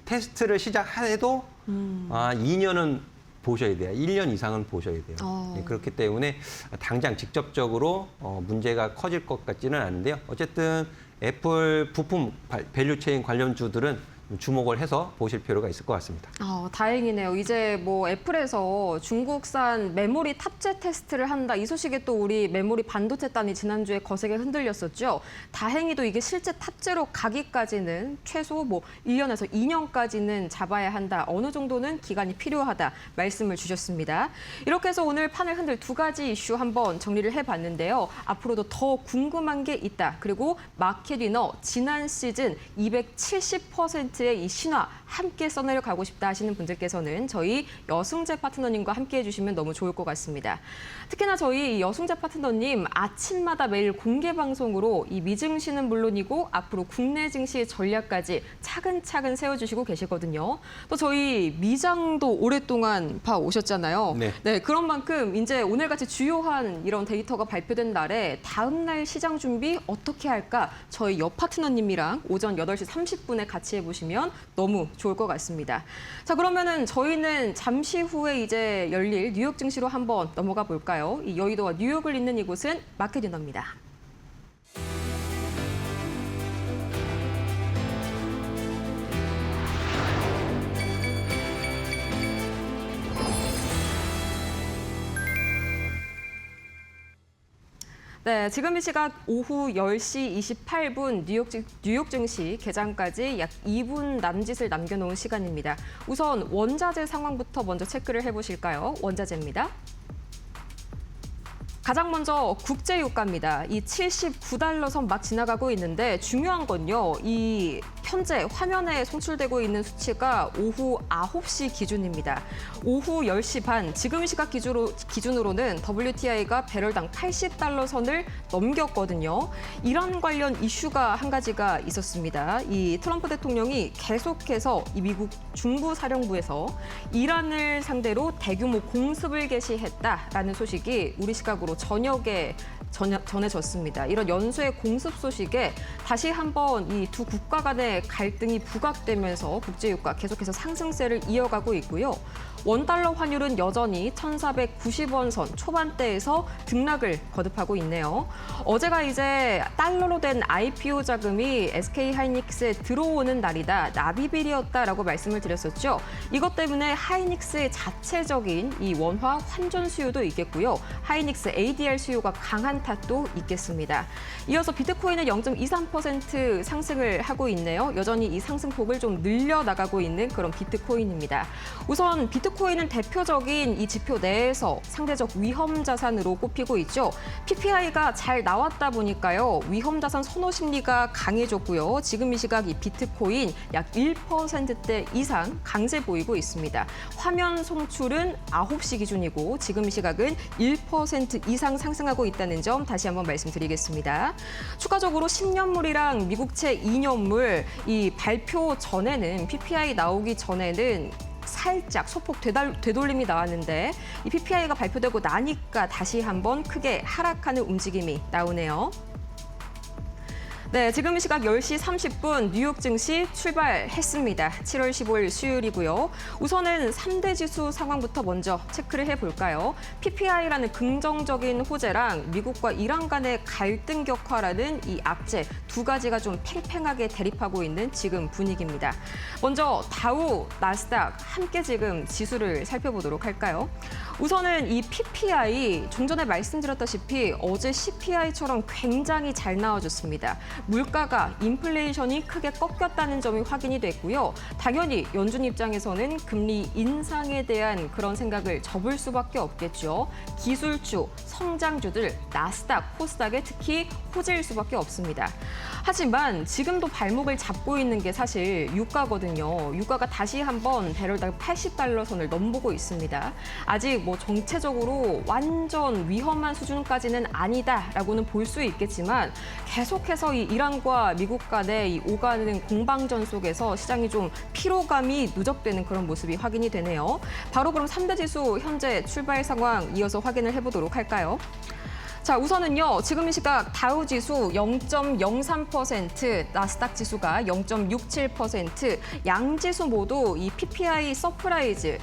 테스트를 시작해도 2년은 보셔야 돼요. 1년 이상은 보셔야 돼요. 네, 그렇기 때문에 당장 직접적으로 문제가 커질 것 같지는 않은데요. 어쨌든 애플 부품 밸류체인 관련주들은 주목을 해서 보실 필요가 있을 것 같습니다. 다행이네요. 이제 뭐 애플에서 중국산 메모리 탑재 테스트를 한다. 이 소식에 또 우리 메모리 반도체단이 지난주에 거세게 흔들렸었죠. 다행히도 이게 실제 탑재로 가기까지는 최소 뭐 1년에서 2년까지는 잡아야 한다. 어느 정도는 기간이 필요하다. 말씀을 주셨습니다. 이렇게 해서 오늘 판을 흔들 두 가지 이슈 한번 정리를 해봤는데요. 앞으로도 더 궁금한 게 있다. 그리고 마켓 위너 지난 시즌 270%의 이 신화 함께 써내려 가고 싶다 하시는 분들께서는 저희 여승재 파트너님과 함께 해주시면 너무 좋을 것 같습니다. 특히나 저희 여승재 파트너님 아침마다 매일 공개 방송으로 이 미증시는 물론이고 앞으로 국내 증시 전략까지 차근차근 세워주시고 계시거든요. 또 저희 미장도 오랫동안 봐오셨잖아요. 네. 그런 만큼 이제 오늘같이 주요한 이런 데이터가 발표된 날에 다음 날 시장 준비 어떻게 할까 저희 여 파트너님이랑 오전 8시 30분에 같이 해보시면 너무 좋을 것 같습니다. 자, 그러면은 저희는 잠시 후에 이제 열릴 뉴욕 증시로 한번 넘어가 볼까요? 이 여의도와 뉴욕을 잇는 이곳은 마켓 위너입니다. 네, 지금 이 시각 오후 10시 28분 뉴욕 증시 개장까지 약 2분 남짓을 남겨놓은 시간입니다. 우선 원자재 상황부터 먼저 체크를 해보실까요? 원자재입니다. 가장 먼저 국제유가입니다. 이 79달러 선 막 지나가고 있는데 중요한 건요. 이 현재 화면에 송출되고 있는 수치가 오후 9시 기준입니다. 오후 10시 반, 지금 시각 기준으로는 WTI가 배럴당 80달러 선을 넘겼거든요. 이란 관련 이슈가 한 가지가 있었습니다. 이 트럼프 대통령이 계속해서 이 미국 중부사령부에서 이란을 상대로 대규모 공습을 개시했다라는 소식이 우리 시각으로 저녁에 전해졌습니다. 이런 연쇄 공습 소식에 다시 한번 이 두 국가 간의 갈등이 부각되면서 국제유가 계속해서 상승세를 이어가고 있고요. 원달러 환율은 여전히 1,490원 선 초반대에서 등락을 거듭하고 있네요. 어제가 이제 달러로 된 IPO 자금이 SK하이닉스에 들어오는 날이다, 납입일이었다라고 말씀을 드렸었죠. 이것 때문에 하이닉스의 자체적인 이 원화 환전 수요도 있겠고요. 하이닉스 ADR 수요가 강한 탓도 있겠습니다. 이어서 비트코인은 0.23% 상승을 하고 있네요. 여전히 이 상승폭을 좀 늘려나가고 있는 그런 비트코인입니다. 우선 비트코인은 대표적인 이 지표 내에서 상대적 위험 자산으로 꼽히고 있죠. PPI가 잘 나왔다 보니까요. 위험 자산 선호 심리가 강해졌고요. 지금 이 시각 이 비트코인 약 1%대 이상 강세 보이고 있습니다. 화면 송출은 9시 기준이고 지금 이 시각은 1% 이상 상승하고 있다는 점 다시 한번 말씀드리겠습니다. 추가적으로 10년물이랑 미국채 2년물 이 발표 전에는 PPI 나오기 전에는 살짝 소폭 되돌림이 나왔는데 이 PPI가 발표되고 나니까 다시 한번 크게 하락하는 움직임이 나오네요. 네, 지금 시각 10시 30분 뉴욕 증시 출발했습니다. 7월 15일 수요일이고요. 우선은 3대 지수 상황부터 먼저 체크를 해볼까요? PPI라는 긍정적인 호재랑 미국과 이란 간의 갈등 격화라는 이 악재 두 가지가 좀 팽팽하게 대립하고 있는 지금 분위기입니다. 먼저 다우, 나스닥 함께 지금 지수를 살펴보도록 할까요? 우선은 이 PPI, 좀 전에 말씀드렸다시피 어제 CPI처럼 굉장히 잘 나와줬습니다. 물가가, 인플레이션이 크게 꺾였다는 점이 확인이 됐고요. 당연히 연준 입장에서는 금리 인상에 대한 그런 생각을 접을 수밖에 없겠죠. 기술주, 성장주들, 나스닥, 코스닥에 특히 호재일 수밖에 없습니다. 하지만 지금도 발목을 잡고 있는 게 사실 유가거든요. 유가가 다시 한번 배럴당 80달러 선을 넘보고 있습니다. 아직 뭐 정체적으로 완전 위험한 수준까지는 아니다라고는 볼 수 있겠지만 계속해서 이 이란과 미국 간의 이 오가는 공방전 속에서 시장이 좀 피로감이 누적되는 그런 모습이 확인이 되네요. 바로 그럼 3대 지수 현재 출발 상황 이어서 확인을 해보도록 할까요? 자, 우선은요. 지금 이 시각 다우 지수 0.03%, 나스닥 지수가 0.67%, 양 지수 모두 이 PPI 서프라이즈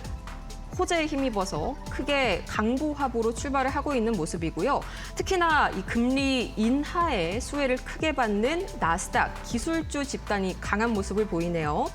호재에 힘입어서 크게 강보합으로 출발을 하고 있는 모습이고요. 특히나 이 금리 인하에 수혜를 크게 받는 나스닥 기술주 집단이 강한 모습을 보이네요.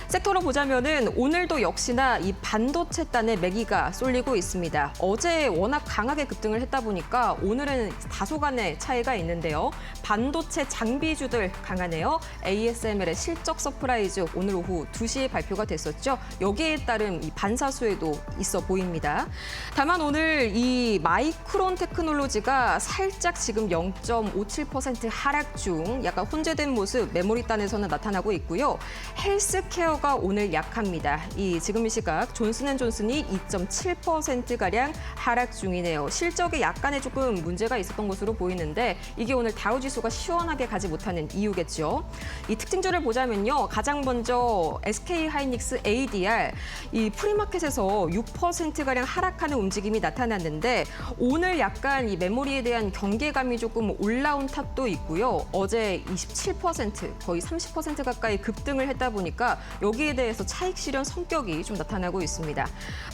섹터로 보자면은 오늘도 역시나 이 반도체단의 매기가 쏠리고 있습니다. 어제 워낙 강하게 급등을 했다 보니까 오늘은 다소간의 차이가 있는데요. 반도체 장비주들 강하네요. ASML의 실적 서프라이즈 오늘 오후 2시에 발표가 됐었죠. 여기에 따른 이 반사수혜도 있어 보입니다. 다만 오늘 이 마이크론 테크놀로지가 살짝 지금 0.57% 하락 중 약간 혼재된 모습 메모리단에서는 나타나고 있고요. 헬스케어가 오늘 약합니다. 이 지금 이 시각 존슨앤존슨이 2.7%가량 하락 중이네요. 실적에 약간의 조금 문제가 있었던 것으로 보이는데 이게 오늘 다우지수가 시원하게 가지 못하는 이유겠죠. 이 특징주를 보자면요. 가장 먼저 SK하이닉스 ADR 이 프리마켓에서 6%가량 하락하는 움직임이 나타났는데 오늘 약간 이 메모리에 대한 경계감이 조금 올라온 탓도 있고요. 어제 27% 거의 30% 가까이 급등을 했다 보니까 여기에 대해서 차익 실현 성격이 좀 나타나고 있습니다.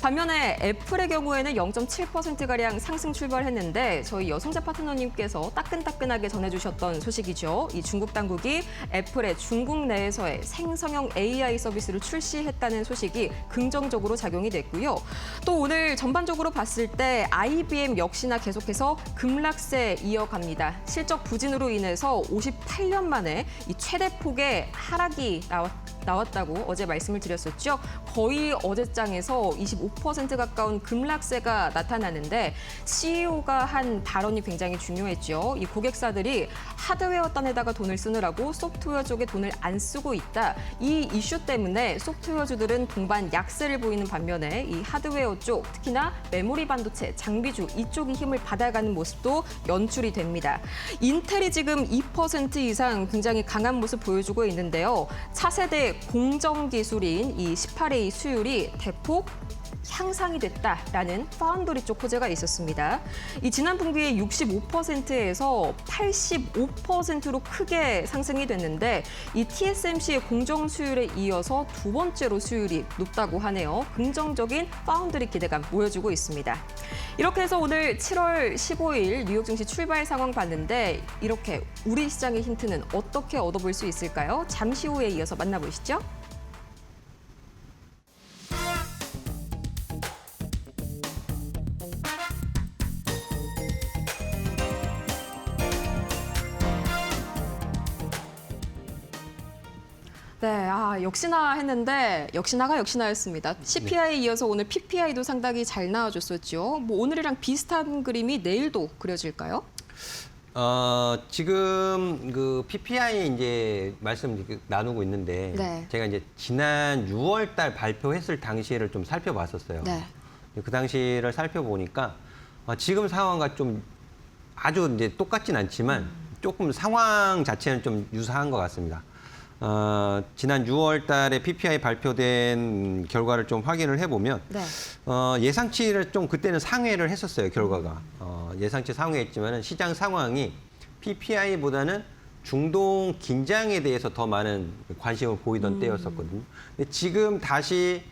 반면에 애플의 경우에는 0.7%가량 상승 출발했는데 저희 여성자 파트너님께서 따끈따끈하게 전해주셨던 소식이죠. 이 중국 당국이 애플의 중국 내에서의 생성형 AI 서비스를 출시했다는 소식이 긍정적으로 작용이 됐고요. 또 오늘 전반적으로 봤을 때 IBM 역시나 계속해서 급락세 이어갑니다. 실적 부진으로 인해서 58년 만에 이 최대 폭의 하락이 나왔다고 어제 말씀을 드렸었죠. 거의 어제장에서 25% 가까운 급락세가 나타나는데 CEO가 한 발언이 굉장히 중요했죠. 이 고객사들이 하드웨어 단에다가 돈을 쓰느라고 소프트웨어 쪽에 돈을 안 쓰고 있다. 이 이슈 때문에 소프트웨어주들은 동반 약세를 보이는 반면에 이 하드웨어 쪽, 특히나 메모리 반도체, 장비주 이쪽이 힘을 받아가는 모습도 연출이 됩니다. 인텔이 지금 2% 이상 굉장히 강한 모습 보여주고 있는데요. 차세대 공정기술인 이 18A 수율이 대폭 향상이 됐다라는 파운드리 쪽 호재가 있었습니다. 이 지난 분기에 65%에서 85%로 크게 상승이 됐는데 이 TSMC의 공정 수율에 이어서 두 번째로 수율이 높다고 하네요. 긍정적인 파운드리 기대감 보여주고 있습니다. 이렇게 해서 오늘 7월 15일 뉴욕 증시 출발 상황 봤는데 이렇게 우리 시장의 힌트는 어떻게 얻어볼 수 있을까요? 잠시 후에 이어서 만나보시죠. 네, 역시나 했는데 역시나가 역시나였습니다. CPI에 이어서 오늘 PPI도 상당히 잘 나와줬었죠. 뭐 오늘이랑 비슷한 그림이 내일도 그려질까요? 지금 그 PPI 이제 말씀 나누고 있는데 네. 제가 이제 지난 6월 달 발표했을 당시를 좀 살펴봤었어요. 네. 그 당시를 살펴보니까 지금 상황과 좀 아주 이제 똑같진 않지만 조금 상황 자체는 좀 유사한 것 같습니다. 지난 6월 달에 PPI 발표된 결과를 좀 확인을 해보면 네. 예상치를 좀 그때는 상회를 했었어요, 결과가. 예상치 상회했지만 시장 상황이 PPI보다는 중동 긴장에 대해서 더 많은 관심을 보이던 때였었거든요. 근데 지금 다시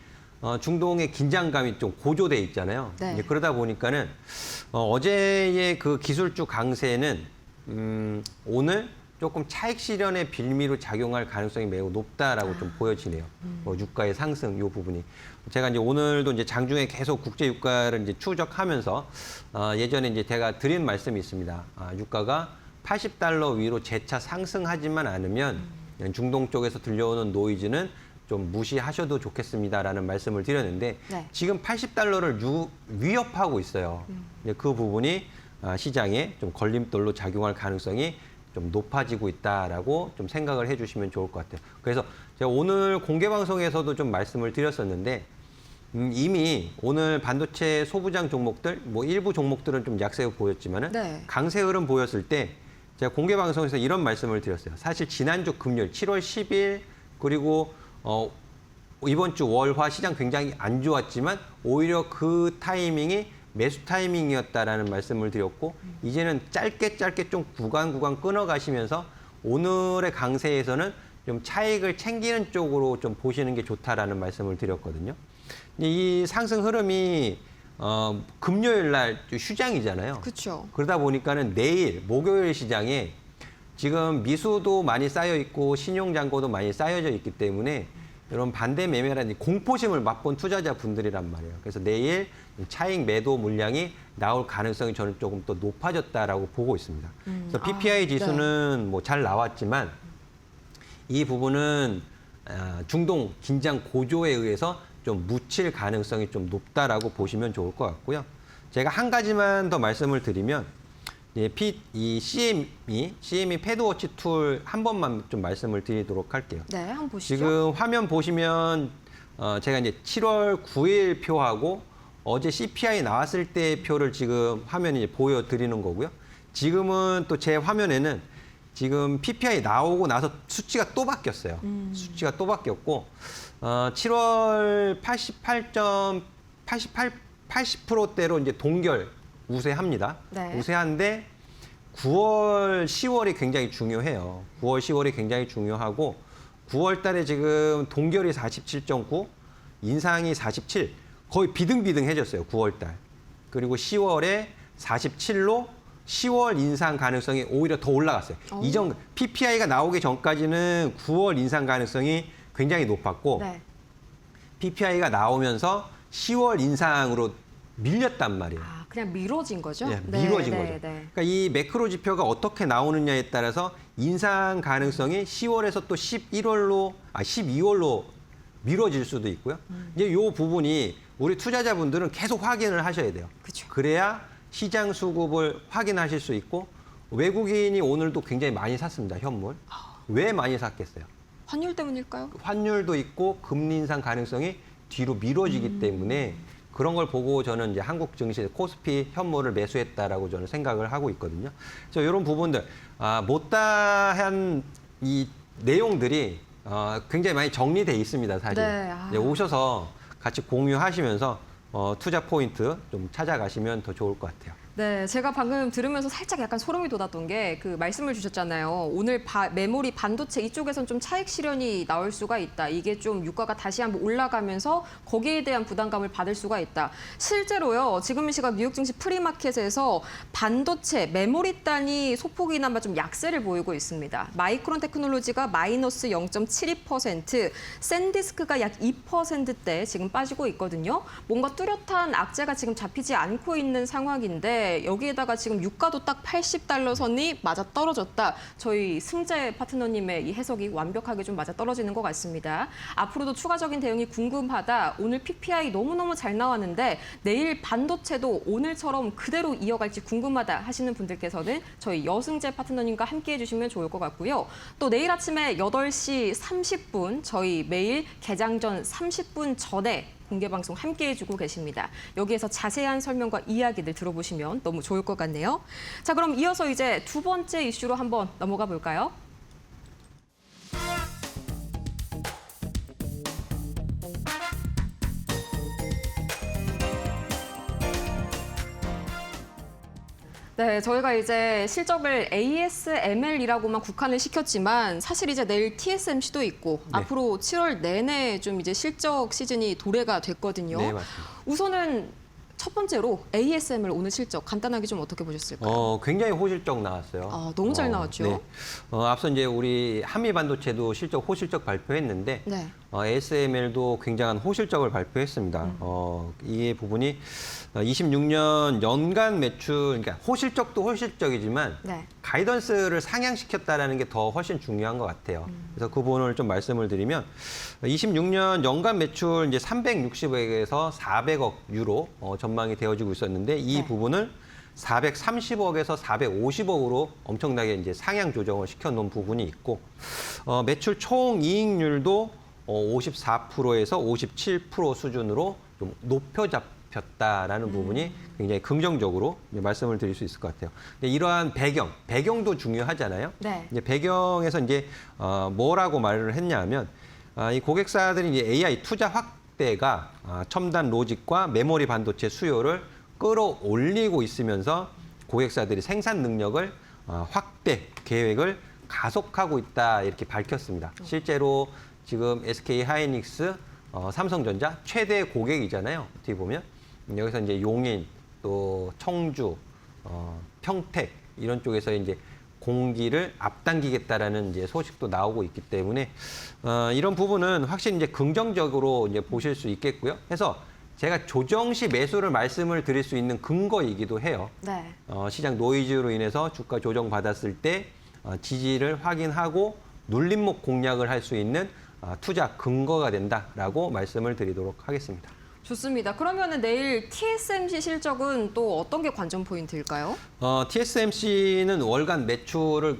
중동의 긴장감이 좀 고조돼 있잖아요. 네. 이제 그러다 보니까는 어제의 그 기술주 강세는 오늘 조금 차익 실현의 빌미로 작용할 가능성이 매우 높다라고 좀 보여지네요. 유가의 상승 요 부분이. 제가 이제 오늘도 이제 장중에 계속 국제 유가를 이제 추적하면서 예전에 이제 제가 드린 말씀이 있습니다. 유가가 $80 위로 재차 상승하지만 않으면 중동 쪽에서 들려오는 노이즈는 좀 무시하셔도 좋겠습니다라는 말씀을 드렸는데 네. 지금 $80를 위협하고 있어요. 그 부분이 시장에 좀 걸림돌로 작용할 가능성이 좀 높아지고 있다라고 좀 생각을 해주시면 좋을 것 같아요. 그래서 제가 오늘 공개 방송에서도 좀 말씀을 드렸었는데 이미 오늘 반도체 소부장 종목들, 뭐 일부 종목들은 좀 약세가 보였지만은 네. 강세 흐름 보였을 때 제가 공개 방송에서 이런 말씀을 드렸어요. 사실 지난주 금요일 7월 10일 그리고 이번 주 월화 시장 굉장히 안 좋았지만 오히려 그 타이밍이 매수 타이밍이었다라는 말씀을 드렸고 이제는 짧게 좀 구간 끊어가시면서 오늘의 강세에서는 좀 차익을 챙기는 쪽으로 좀 보시는 게 좋다라는 말씀을 드렸거든요. 이 상승 흐름이 금요일 날 휴장이잖아요. 그렇죠. 그러다 보니까는 내일 목요일 시장에 지금 미수도 많이 쌓여 있고 신용 잔고도 많이 쌓여져 있기 때문에 이런 반대 매매라는 공포심을 맛본 투자자분들이란 말이에요. 그래서 내일 차익 매도 물량이 나올 가능성이 저는 조금 더 높아졌다라고 보고 있습니다. 그래서 PPI 지수는 뭐 잘 나왔지만 이 부분은 중동 긴장 고조에 의해서 좀 묻힐 가능성이 좀 높다라고 보시면 좋을 것 같고요. 제가 한 가지만 더 말씀을 드리면 이 CME 패드워치 툴 한 번만 좀 말씀을 드리도록 할게요. 네, 한번 보시죠. 지금 화면 보시면 제가 이제 7월 9일 표하고 어제 CPI 나왔을 때 표를 지금 화면에 이제 보여드리는 거고요. 지금은 또 제 화면에는 지금 PPI 나오고 나서 수치가 또 바뀌었어요. 수치가 또 바뀌었고 7월 80%대로 이제 동결 우세합니다. 네. 우세한데 9월, 10월이 굉장히 중요해요. 9월, 10월이 굉장히 중요하고 9월 달에 지금 동결이 47.9, 인상이 47, 거의 비등비등해졌어요. 9월 달. 그리고 10월에 47로 10월 인상 가능성이 오히려 더 올라갔어요. 이전 PPI가 나오기 전까지는 9월 인상 가능성이 굉장히 높았고 네. PPI가 나오면서 10월 인상으로 밀렸단 말이에요. 그냥 미뤄진 거죠? 네, 미뤄진 거죠. 그러니까 이 매크로 지표가 어떻게 나오느냐에 따라서 인상 가능성이 10월에서 또 12월로 미뤄질 수도 있고요. 이제 이 부분이 우리 투자자분들은 계속 확인을 하셔야 돼요. 그쵸. 그래야 시장 수급을 확인하실 수 있고 외국인이 오늘도 굉장히 많이 샀습니다. 현물. 왜 많이 샀겠어요? 환율 때문일까요? 환율도 있고 금리 인상 가능성이 뒤로 미뤄지기 때문에 그런 걸 보고 저는 이제 한국 증시 코스피 현물을 매수했다라고 저는 생각을 하고 있거든요. 그래서 이런 부분들 못다한 이 내용들이 굉장히 많이 정리돼 있습니다. 사실 네, 이제 오셔서 같이 공유하시면서 투자 포인트 좀 찾아가시면 더 좋을 것 같아요. 네, 제가 방금 들으면서 살짝 약간 소름이 돋았던 게 그 말씀을 주셨잖아요. 오늘 메모리 반도체 이쪽에선 좀 차익 실현이 나올 수가 있다. 이게 좀 유가가 다시 한번 올라가면서 거기에 대한 부담감을 받을 수가 있다. 실제로요, 지금 이 시각 뉴욕 증시 프리마켓에서 반도체 메모리 단위 소폭이나마 좀 약세를 보이고 있습니다. 마이크론 테크놀로지가 마이너스 0.72%, 샌디스크가 약 2%대 지금 빠지고 있거든요. 뭔가 뚜렷한 악재가 지금 잡히지 않고 있는 상황인데 여기에다가 지금 유가도 딱 $80 선이 맞아 떨어졌다. 저희 승재 파트너님의 이 해석이 완벽하게 좀 맞아 떨어지는 것 같습니다. 앞으로도 추가적인 대응이 궁금하다. 오늘 PPI 너무너무 잘 나왔는데 내일 반도체도 오늘처럼 그대로 이어갈지 궁금하다 하시는 분들께서는 저희 여승재 파트너님과 함께해 주시면 좋을 것 같고요. 또 내일 아침에 8시 30분 저희 매일 개장 전 30분 전에 공개방송 함께 해주고 계십니다. 여기에서 자세한 설명과 이야기들 들어보시면 너무 좋을 것 같네요. 자, 그럼 이어서 이제 두 번째 이슈로 한번 넘어가 볼까요? 네, 저희가 이제 실적을 ASML이라고만 국한을 시켰지만 사실 이제 내일 TSMC도 있고 네. 앞으로 7월 내내 좀 이제 실적 시즌이 도래가 됐거든요. 네, 맞습니다. 우선은 첫 번째로 ASML 오늘 실적 간단하게 좀 어떻게 보셨을까요? 굉장히 호실적 나왔어요. 아, 너무 잘 나왔죠. 네. 앞서 이제 우리 한미 반도체도 호실적 발표했는데 네. ASML도 굉장한 호실적을 발표했습니다. 이 부분이 26년 연간 매출, 그러니까 호실적도 호실적이지만 네. 가이던스를 상향시켰다라는 게 더 훨씬 중요한 것 같아요. 그래서 그 부분을 좀 말씀을 드리면 26년 연간 매출 이제 360억에서 400억 유로 전망이 되어지고 있었는데 이 네. 부분을 430억에서 450억으로 엄청나게 이제 상향 조정을 시켜놓은 부분이 있고 매출 총 이익률도 54%에서 57% 수준으로 좀 높여잡혔다라는 부분이 굉장히 긍정적으로 이제 말씀을 드릴 수 있을 것 같아요. 근데 이러한 배경도 중요하잖아요. 네. 이제 배경에서 이제 뭐라고 말을 했냐면 이 고객사들이 이제 AI 투자 확대가 첨단 로직과 메모리 반도체 수요를 끌어올리고 있으면서 고객사들이 생산 능력을 확대 계획을 가속하고 있다 이렇게 밝혔습니다. 실제로 지금 SK 하이닉스, 삼성전자 최대 고객이잖아요. 어떻게 보면 여기서 이제 용인, 또 청주, 평택 이런 쪽에서 이제 공기를 앞당기겠다라는 이제 소식도 나오고 있기 때문에 이런 부분은 확실히 이제 긍정적으로 이제 보실 수 있겠고요. 해서 제가 조정 시 매수를 말씀을 드릴 수 있는 근거이기도 해요. 네. 시장 노이즈로 인해서 주가 조정 받았을 때 지지를 확인하고 눌림목 공략을 할 수 있는 투자 근거가 된다라고 말씀을 드리도록 하겠습니다. 좋습니다. 그러면은 내일 TSMC 실적은 또 어떤 게 관전 포인트일까요? TSMC는 월간 매출을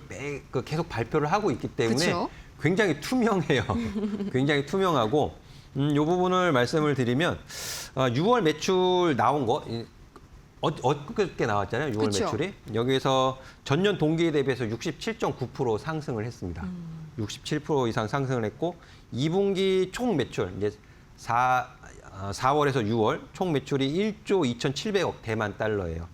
계속 발표를 하고 있기 때문에 그쵸? 굉장히 투명해요. 굉장히 투명하고 이 부분을 말씀을 드리면 6월 매출 나온 거 엊그저께 나왔잖아요. 6월 그쵸? 매출이. 여기에서 전년 동기에 대비해서 67.9% 상승을 했습니다. 67% 이상 상승을 했고 2분기 총 매출 이제 4월에서 6월 총 매출이 1조 2,700억 대만 달러예요.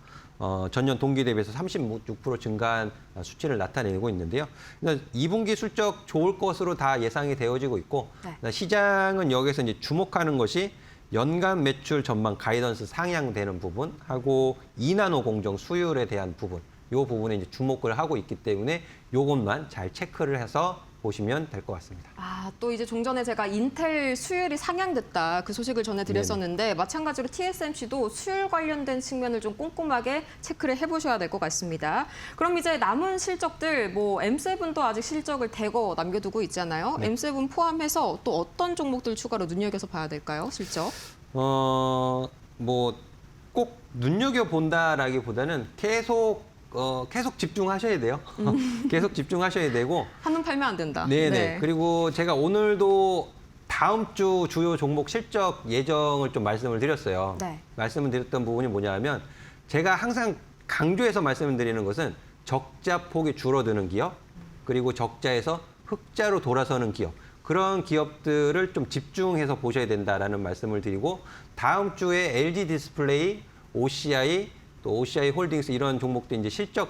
전년 동기 대비해서 36% 증가한 수치를 나타내고 있는데요. 2분기 실적 좋을 것으로 다 예상이 되어지고 있고 네. 시장은 여기서 이제 주목하는 것이 연간 매출 전망 가이던스 상향되는 부분하고 2나노 공정 수율에 대한 부분, 이 부분에 이제 주목을 하고 있기 때문에 이것만 잘 체크를 해서 보시면 될 것 같습니다. 또 이제 종전에 제가 인텔 수율이 상향됐다 그 소식을 전해드렸었는데 마찬가지로 TSMC도 수율 관련된 측면을 좀 꼼꼼하게 체크를 해보셔야 될 것 같습니다. 그럼 이제 남은 실적들 뭐 M7도 아직 실적을 대거 남겨두고 있잖아요. 네. M7 포함해서 또 어떤 종목들 추가로 눈여겨서 봐야 될까요? 실적? 뭐 꼭 눈여겨 본다라기보다는 계속 집중하셔야 돼요. 계속 집중하셔야 되고. 한눈 팔면 안 된다. 네네. 네. 그리고 제가 오늘도 다음 주 주요 종목 실적 예정을 좀 말씀을 드렸어요. 네. 말씀을 드렸던 부분이 뭐냐면 제가 항상 강조해서 말씀을 드리는 것은 적자 폭이 줄어드는 기업, 그리고 적자에서 흑자로 돌아서는 기업. 그런 기업들을 좀 집중해서 보셔야 된다라는 말씀을 드리고 다음 주에 LG 디스플레이, OCI, 또 OCI 홀딩스 이런 종목들 이제 실적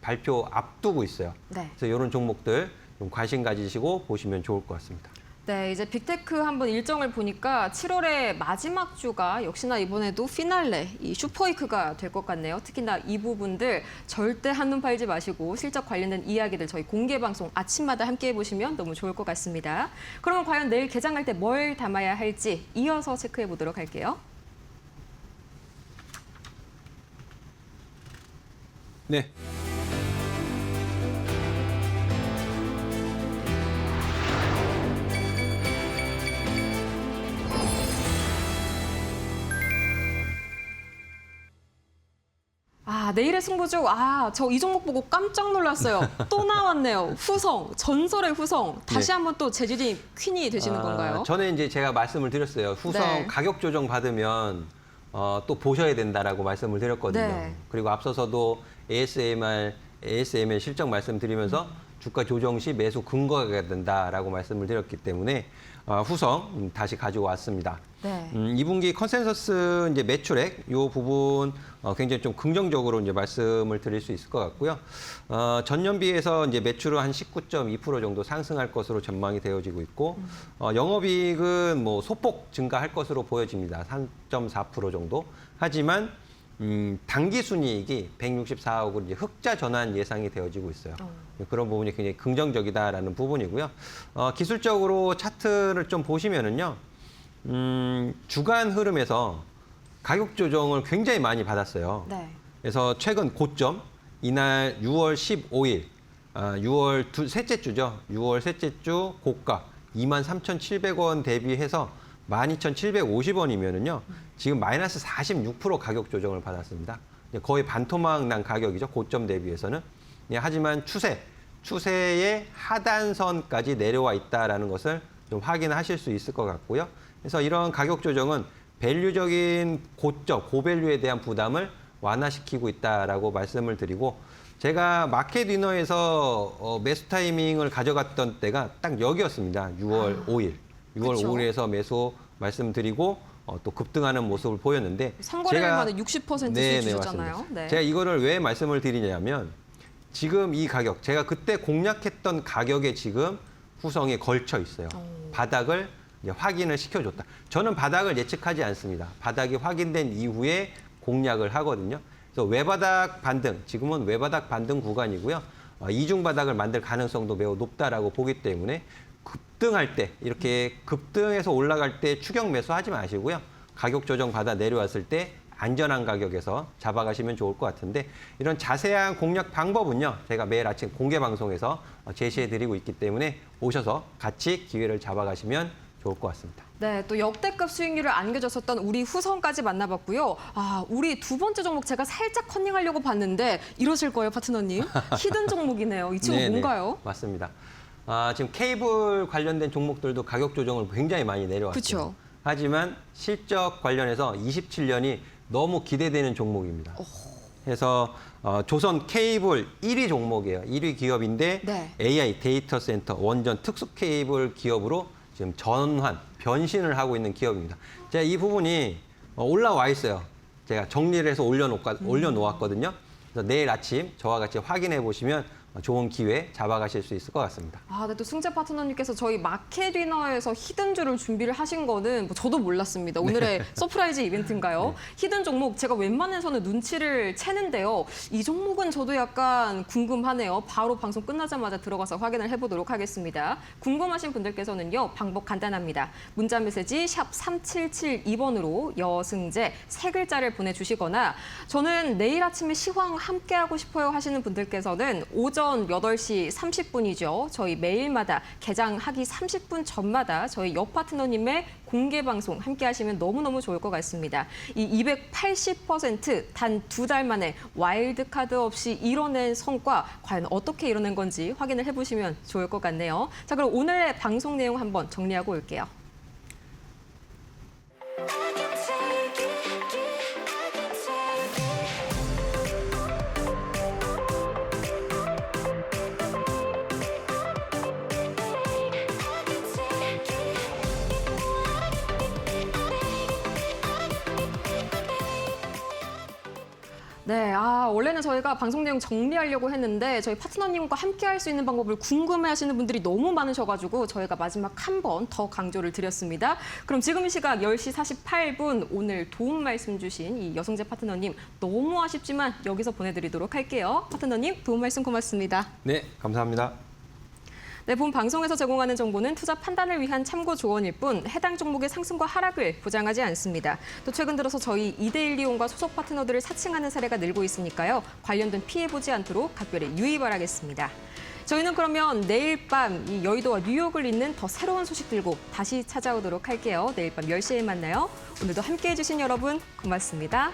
발표 앞두고 있어요. 네. 그래서 이런 종목들 좀 관심 가지시고 보시면 좋을 것 같습니다. 네, 이제 빅테크 한번 일정을 보니까 7월의 마지막 주가 역시나 이번에도 피날레, 이 슈퍼위크가 될 것 같네요. 특히나 이 부분들 절대 한눈 팔지 마시고 실적 관련된 이야기들 저희 공개 방송 아침마다 함께 해보시면 너무 좋을 것 같습니다. 그러면 과연 내일 개장할 때 뭘 담아야 할지 이어서 체크해 보도록 할게요. 네. 내일의 승부죠. 저 이 종목 보고 깜짝 놀랐어요. 또 나왔네요. 후성, 전설의 후성. 다시 네. 한번 또 재질이 퀸이 되시는 건가요? 전에 이제 제가 말씀을 드렸어요. 후성 네. 가격 조정 받으면 또 보셔야 된다라고 말씀을 드렸거든요. 네. 그리고 앞서서도 ASML 실적 말씀드리면서 주가 조정 시 매수 근거가 된다라고 말씀을 드렸기 때문에 후성 다시 가지고 왔습니다. 네. 2분기 컨센서스 이제 매출액 이 부분 굉장히 좀 긍정적으로 이제 말씀을 드릴 수 있을 것 같고요. 전년비해서 이제 매출은 한 19.2% 정도 상승할 것으로 전망이 되어지고 있고 영업이익은 뭐 소폭 증가할 것으로 보여집니다. 3.4% 정도. 하지만 당기 순이익이 164억으로 이제 흑자 전환 예상이 되어지고 있어요. 그런 부분이 굉장히 긍정적이다라는 부분이고요. 기술적으로 차트를 좀 보시면은요. 주간 흐름에서 가격 조정을 굉장히 많이 받았어요. 네. 그래서 최근 고점, 이날 6월 15일, 6월 셋째 주죠. 6월 셋째 주 고가 23,700원 대비해서 12,750원이면은요. 지금 마이너스 46% 가격 조정을 받았습니다. 거의 반토막 난 가격이죠. 고점 대비해서는. 하지만 추세의 하단선까지 내려와 있다라는 것을 좀 확인하실 수 있을 것 같고요. 그래서 이런 가격 조정은 밸류적인 고점, 고밸류에 대한 부담을 완화시키고 있다라고 말씀을 드리고 제가 마켓 위너에서 매수 타이밍을 가져갔던 때가 딱 여기였습니다. 6월 5일. 6월 그쵸. 5일에서 매수 말씀드리고 또 급등하는 모습을 보였는데 상거래일만에 60% 네, 수익주셨잖아요. 맞습니다. 네. 제가 이거를 왜 말씀을 드리냐면 지금 이 가격, 제가 그때 공략했던 가격에 지금 후성에 걸쳐 있어요. 바닥을 이제 확인을 시켜줬다. 저는 바닥을 예측하지 않습니다. 바닥이 확인된 이후에 공략을 하거든요. 그래서 외바닥 반등, 지금은 외바닥 반등 구간이고요. 이중 바닥을 만들 가능성도 매우 높다라고 보기 때문에 급등할 때, 이렇게 급등해서 올라갈 때 추격 매수하지 마시고요. 가격 조정 받아 내려왔을 때 안전한 가격에서 잡아가시면 좋을 것 같은데 이런 자세한 공략 방법은요. 제가 매일 아침 공개 방송에서 제시해드리고 있기 때문에 오셔서 같이 기회를 잡아가시면 좋을 것 같습니다. 네, 또 역대급 수익률을 안겨줬었던 우리 후성까지 만나봤고요. 우리 두 번째 종목 제가 살짝 컨닝하려고 봤는데 이러실 거예요, 파트너님. 히든 종목이네요. 이 친구 네네, 뭔가요? 맞습니다. 지금 케이블 관련된 종목들도 가격 조정을 굉장히 많이 내려왔죠. 그쵸. 하지만 실적 관련해서 27년이 너무 기대되는 종목입니다. 그래서 조선 케이블 1위 종목이에요. 1위 기업인데 네. AI 데이터 센터 원전 특수 케이블 기업으로 지금 변신을 하고 있는 기업입니다. 제가 이 부분이 올라와 있어요. 제가 정리를 해서 올려놓았거든요. 그래서 내일 아침 저와 같이 확인해 보시면 좋은 기회 잡아가실 수 있을 것 같습니다. 네, 또 승재 파트너님께서 저희 마켓 위너에서 히든주를 준비를 하신 거는 저도 몰랐습니다. 오늘의 서프라이즈 이벤트인가요? 네. 히든 종목 제가 웬만해서는 눈치를 채는데요. 이 종목은 저도 약간 궁금하네요. 바로 방송 끝나자마자 들어가서 확인을 해보도록 하겠습니다. 궁금하신 분들께서는요. 방법 간단합니다. 문자 메시지 샵 3772번으로 여승재 세 글자를 보내주시거나 저는 내일 아침에 시황 함께하고 싶어요 하시는 분들께서는 오전 8시 30분이죠. 저희 매일마다 개장하기 30분 전마다 저희 여 파트너님의 공개 방송 함께 하시면 너무너무 좋을 것 같습니다. 이 280% 단 2달 만에 와일드카드 없이 이뤄낸 성과 과연 어떻게 이뤄낸 건지 확인을 해보시면 좋을 것 같네요. 자, 그럼 오늘의 방송 내용 한번 정리하고 올게요. 네, 원래는 저희가 방송 내용 정리하려고 했는데 저희 파트너님과 함께 할 수 있는 방법을 궁금해하시는 분들이 너무 많으셔가지고 저희가 마지막 한 번 더 강조를 드렸습니다. 그럼 지금 이 시각 10시 48분 오늘 도움 말씀 주신 이 여승재 파트너님 너무 아쉽지만 여기서 보내드리도록 할게요. 파트너님 도움 말씀 고맙습니다. 네, 감사합니다. 네, 본 방송에서 제공하는 정보는 투자 판단을 위한 참고 조언일 뿐 해당 종목의 상승과 하락을 보장하지 않습니다. 또 최근 들어서 저희 2대1이온과 소속 파트너들을 사칭하는 사례가 늘고 있으니까요. 관련된 피해 보지 않도록 각별히 유의 바라겠습니다. 저희는 그러면 내일 밤 이 여의도와 뉴욕을 잇는 더 새로운 소식 들고 다시 찾아오도록 할게요. 내일 밤 10시에 만나요. 오늘도 함께해 주신 여러분 고맙습니다.